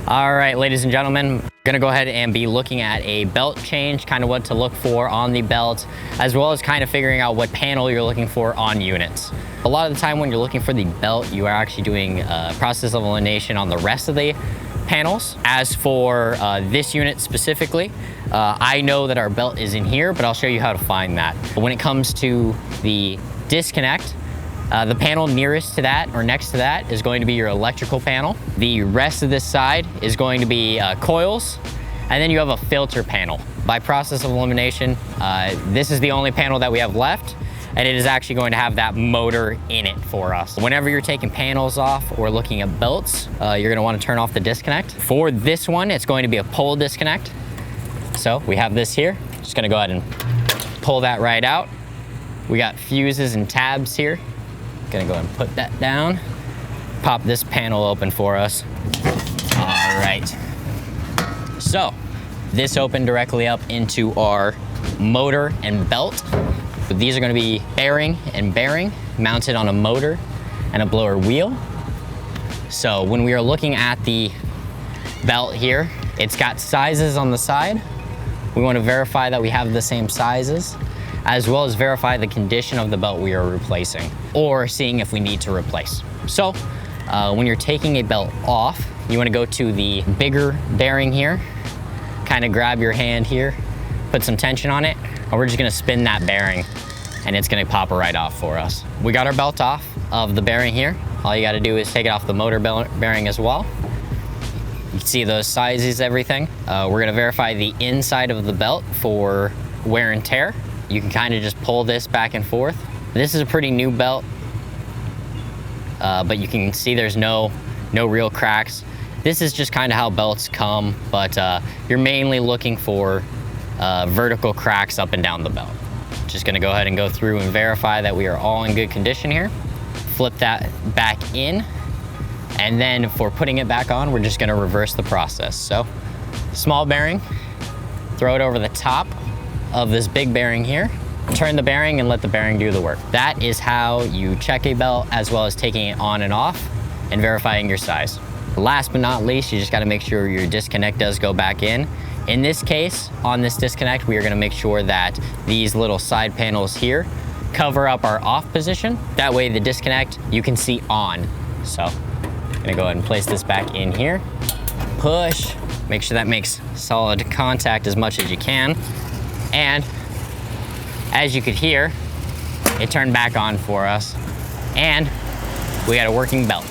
All right, ladies and gentlemen, I'm gonna go ahead and be looking at a belt change, kind of what to look for on the belt, as well as kind of figuring out what panel you're looking for on units. A lot of the time when you're looking for the belt, you are actually doing process of elimination on the rest of the panels. As for this unit specifically, I know that our belt is in here, but I'll show you how to find that. When it comes to the disconnect, the panel nearest to that or next to that is going to be your electrical panel. The rest of this side is going to be coils, and then you have a filter panel. By process of elimination, this is the only panel that we have left, and it is actually going to have that motor in it for us. Whenever you're taking panels off or looking at belts, you're gonna wanna turn off the disconnect. For this one, it's going to be a pull disconnect. So we have this here. Just gonna go ahead and pull that right out. We got fuses and tabs here. Gonna go ahead and put that down. Pop this panel open for us. All right. So this opened directly up into our motor and belt. But these are gonna be bearing and bearing mounted on a motor and a blower wheel. So when we are looking at the belt here, it's got sizes on the side. We wanna verify that we have the same sizes, as well as verify the condition of the belt we are replacing, or seeing if we need to replace. So when you're taking a belt off, you wanna go to the bigger bearing here, kind of grab your hand here, put some tension on it, and we're just gonna spin that bearing, and it's gonna pop it right off for us. We got our belt off of the bearing here. All you gotta do is take it off the motor bearing as well. You can see those sizes, everything. We're gonna verify the inside of the belt for wear and tear. You can kind of just pull this back and forth. This is a pretty new belt, but you can see there's no real cracks. This is just kind of how belts come, but you're mainly looking for vertical cracks up and down the belt. Just gonna go ahead and go through and verify that we are all in good condition here. Flip that back in, and then for putting it back on, we're just gonna reverse the process. So, small bearing, throw it over the top of this big bearing here, turn the bearing and let the bearing do the work. That is how you check a belt, as well as taking it on and off and verifying your size. Last but not least, you just gotta make sure your disconnect does go back in. In this case, on this disconnect, we are gonna make sure that these little side panels here cover up our off position. That way the disconnect, you can see on. So, I'm gonna go ahead and place this back in here. Push, make sure that makes solid contact as much as you can. And as you could hear, it turned back on for us, and we got a working belt.